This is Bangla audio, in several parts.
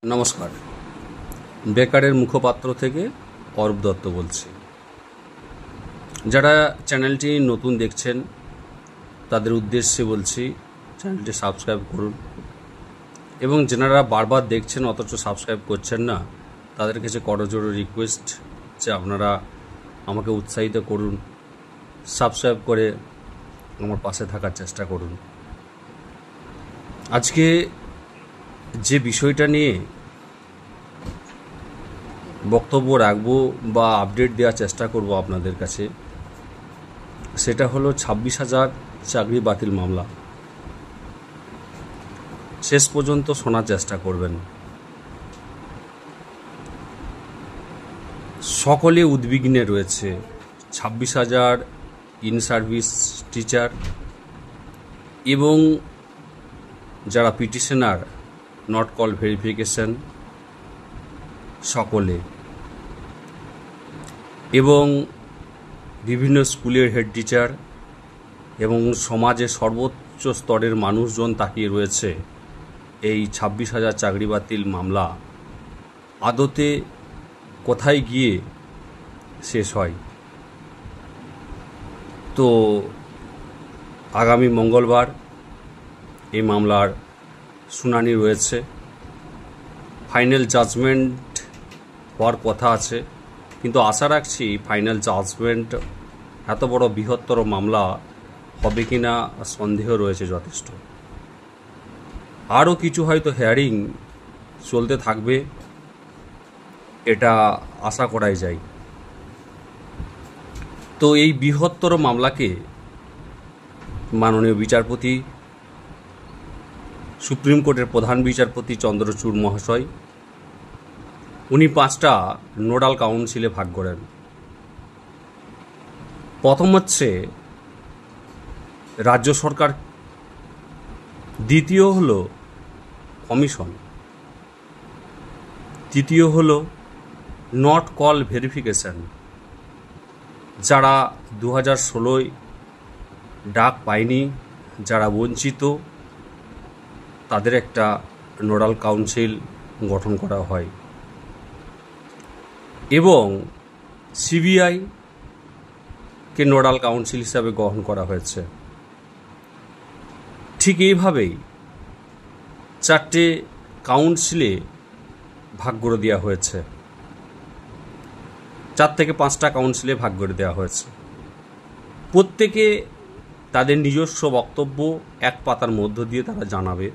নমস্কার, বেকারের মুখপাত্র থেকে অরূপ দত্ত বলছি। যারা চ্যানেলটি নতুন দেখছেন তাদের উদ্দেশ্যে বলছি চ্যানেলটি সাবস্ক্রাইব করুন, এবং যারা বারবার দেখছেন অথচ সাবস্ক্রাইব করছেন না তাদের কাছে করজোড়ো রিকোয়েস্ট যে আপনারা আমাকে উৎসাহিত করুন, সাবস্ক্রাইব করে আমার পাশে থাকার চেষ্টা করুন। আজকে যে বিষয়টা নিয়ে বক্তব্য রাখবো বা আপডেট দেওয়ার চেষ্টা করব আপনাদের কাছে, সেটা হলো 26,000 চাকরি বাতিল মামলা। শেষ পর্যন্ত শোনার চেষ্টা করবেন। সকলে উদ্বিগ্নে রয়েছে। 26,000 ইন সার্ভিস টিচার এবং যারা পিটিশনার, নট কল ভেরিফিকেশন, সকলে, এবং বিভিন্ন স্কুলের হেড টিচার এবং সমাজের সর্বোচ্চ স্তরের মানুষজন তাকিয়ে রয়েছে এই 26,000 চাকরি বাতিল মামলা আদতে কোথায় গিয়ে শেষ হয়। তো আগামী মঙ্গলবার এই মামলার শুনানি রয়েছে। ফাইনাল জাজমেন্ট হওয়ার কথা আছে, কিন্তু আশা রাখছি ফাইনাল জাজমেন্ট এত বড় বৃহত্তর মামলা হবে কি না সন্দেহ রয়েছে যথেষ্ট। আরও কিছু হয়তো হেয়ারিং চলতে থাকবে, এটা আশা করাই যায়। তো এই বৃহত্তর মামলাকে মাননীয় বিচারপতি, সুপ্রিম কোর্টের প্রধান বিচারপতি চন্দ্রচূড় মহাশয়, উনি 5টা নোডাল কাউন্সিলে ভাগ করেন। প্রথম হচ্ছে রাজ্য সরকার, দ্বিতীয় হলো কমিশন, তৃতীয় হলো নট কল ভেরিফিকেশন, যারা 2016 ডাক পায়নি, যারা বঞ্চিত, তাদের একটা নোডাল কাউন্সিল গঠন করা হয়, এবং সিবিআইকে নোডাল কাউন্সিল হিসাবে গ্রহণ করা হয়েছে। ঠিক এইভাবেই 4টে কাউন্সিলে ভাগ করে দেওয়া হয়েছে, 4 থেকে 5টা কাউন্সিলে ভাগ করে দেওয়া হয়েছে। প্রত্যেকে তাদের নিজস্ব বক্তব্য এক পাতার মধ্য দিয়ে তারা জানাবে।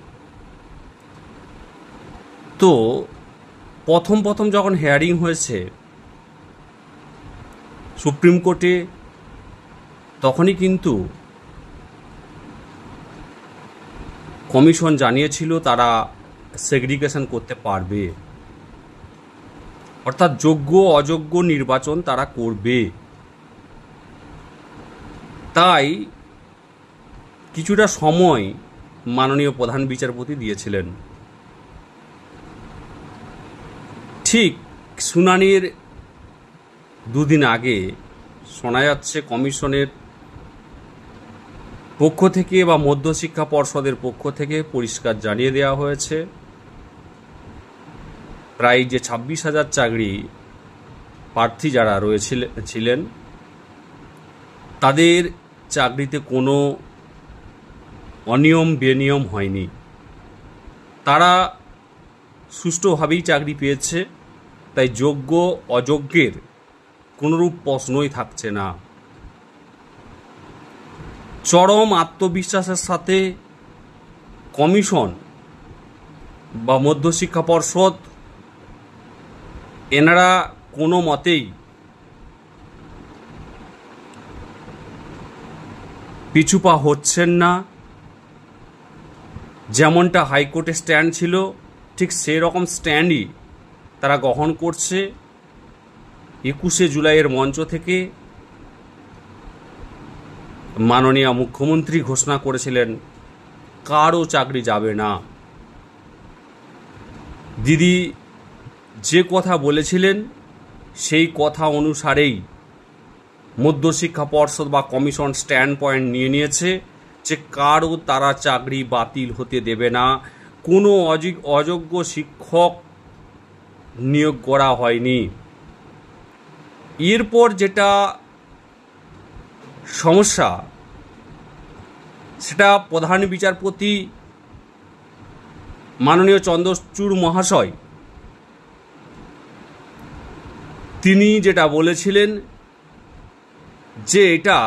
তো প্রথম যখন হেয়ারিং হয়েছে সুপ্রিম কোর্টে, তখনই কিন্তু কমিশন জানিয়েছিল তারা সেগ্রিগেশন করতে পারবে, অর্থাৎ যোগ্য অযোগ্য নির্বাচন তারা করবে। তাই কিছুটা সময় মাননীয় প্রধান বিচারপতি দিয়েছিলেন। ঠিক শুনানির 2 দিন আগে শোনা যাচ্ছে কমিশনের পক্ষ থেকে বা মধ্যশিক্ষা পর্ষদের পক্ষ থেকে পরিষ্কার জানিয়ে দেওয়া হয়েছে প্রায় যে 26,000 চাকরি প্রার্থী যারা ছিলেন তাদের চাকরিতে কোনো অনিয়ম বেনিয়ম হয়নি, তারা সুষ্ঠুভাবেই চাকরি পেয়েছে। তাই যোগ্য অযোগ্যের কোনোরূপ প্রশ্নই থাকছে না। চরম আত্মবিশ্বাসের সাথে কমিশন বা মধ্যশিক্ষা পর্ষদ এনারা কোনো মতেই পিছুপা হচ্ছেন না। যেমনটা হাইকোর্টের স্ট্যান্ড ছিল ঠিক সেই রকম স্ট্যান্ডই তারা গ্রহণ করছে। 21শে জুলাইয়ের মঞ্চ থেকে মাননীয় মুখ্যমন্ত্রী ঘোষণা করেছিলেন কারও চাকরি যাবে না। দিদি যে কথা বলেছিলেন সেই কথা অনুসারেই মধ্যশিক্ষা পর্ষদ বা কমিশন স্ট্যান্ড পয়েন্ট নিয়েছে যে কারও তারা চাকরি বাতিল হতে দেবে না। কোনো অযোগ্য শিক্ষক নিয়োগ করা হয়নি। এরপর যেটা সমস্যা, সেটা প্রধান বিচারপতি মাননীয় চন্দ্রচূড় মহাশয় তিনি যেটা বলেছিলেন যে এটা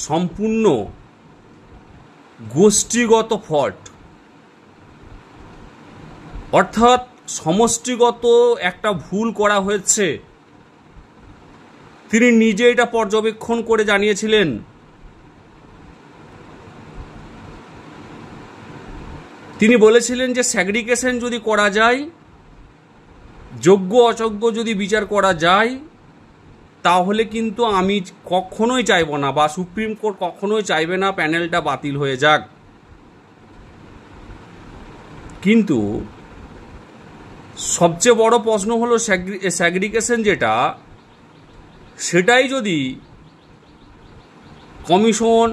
সম্পূর্ণ গোষ্ঠীগত ফল্ট, অর্থাৎ সমষ্টিগত একটা ভুল করা হয়েছে। তিনি নিজে এটা পর্যবেক্ষণ করে জানিয়েছিলেন। তিনি বলেছিলেন যে স্যাগ্রিগেশন যদি করা যায়, যোগ্য অযোগ্য যদি বিচার করা যায়, তাহলে কিন্তু আমি কখনোই চাইব না, বা সুপ্রিম কোর্ট কখনোই চাইবে না প্যানেলটা বাতিল হয়ে যাক। কিন্তু সবচেয়ে বড় প্রশ্ন হলো স্যাগ্রিগেশন যেটা, সেটাই যদি কমিশন,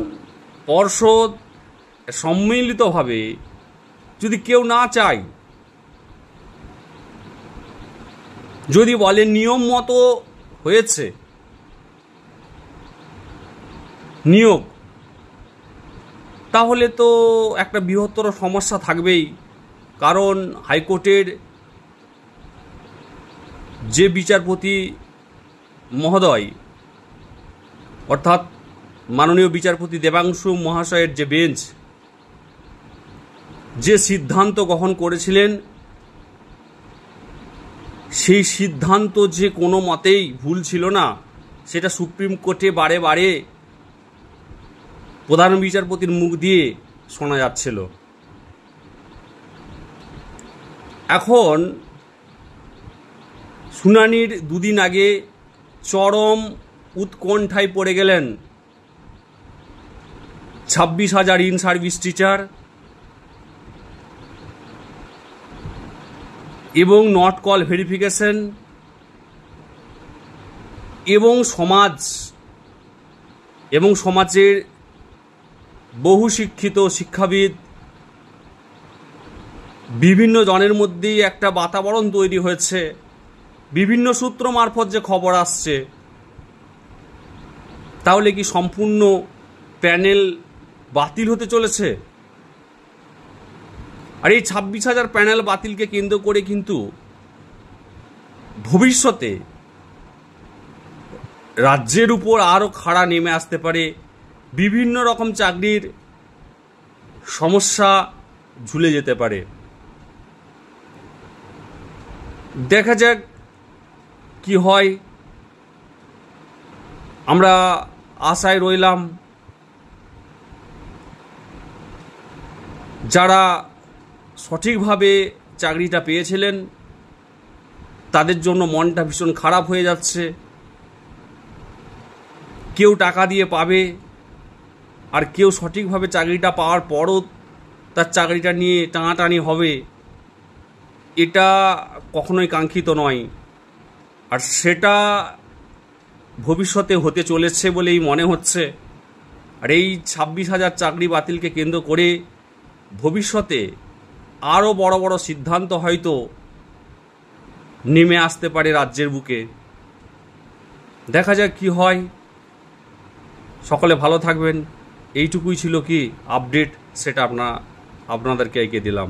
পর্ষদ সম্মিলিতভাবে যদি কেউ না চায়, যদি বলে নিয়ম মতো হয়েছে নিয়োগ, তাহলে তো একটা বৃহত্তর সমস্যা থাকবেই। কারণ হাইকোর্টের যে বিচারপতি মহোদয়, অর্থাৎ মাননীয় বিচারপতি দেবাংশু মহাশয়ের যে বেঞ্চ যে সিদ্ধান্ত গ্রহণ করেছিলেন, সেই সিদ্ধান্ত যে কোনো মতেই ভুল ছিল না, সেটা সুপ্রিম কোর্টে বারে বারে প্রধান বিচারপতির মুখ দিয়ে শোনা যাচ্ছিল। এখন শুনানির দুদিন আগে চরম উৎকণ্ঠায় পড়ে গেলেন 26,000 ইন সার্ভিস টিচার এবং নট কল ভেরিফিকেশন এবং সমাজের বহু শিক্ষিত শিক্ষাবিদ, বিভিন্ন জনের মধ্যেই একটা বাতাবরণ তৈরি হয়েছে। বিভিন্ন সূত্র মারফত যে খবর আসছে, তাহলে কি সম্পূর্ণ প্যানেল বাতিল হতে চলেছে? আর এই 26,000 প্যানেল বাতিলকে কেন্দ্র করে কিন্তু ভবিষ্যতে রাজ্যের উপর আরও খাড়া নেমে আসতে পারে। বিভিন্ন রকম চাকরির সমস্যা ঝুলে যেতে পারে। দেখা যাক কি হয়, আমরা আশায় রইলাম। যারা সঠিকভাবে চাকরিটা পেয়েছিলেন, তাদের জন্য মনটা ভীষণ খারাপ হয়ে যাচ্ছে। কেউ টাকা দিয়ে পাবে, আর কেউ সঠিকভাবে চাকরিটা পাওয়ার পরও তার চাকরিটা নিয়ে টানাটানি হবে। এটা কখনোই কাঙ্ক্ষিত নয়, আর সেটা ভবিষ্যতে হতে চলেছে বলেই মনে হচ্ছে। আর এই 26,000 চাকরি বাতিলকে কেন্দ্র করে ভবিষ্যতে আরও বড় বড় সিদ্ধান্ত হয়তো নেমে আসতে পারে রাজ্যের বুকে। দেখা যাক কি হয়। সকলে ভালো থাকবেন। এইটুকুই ছিল কি আপডেট, সেটা আপনাদেরকে এগিয়ে দিলাম।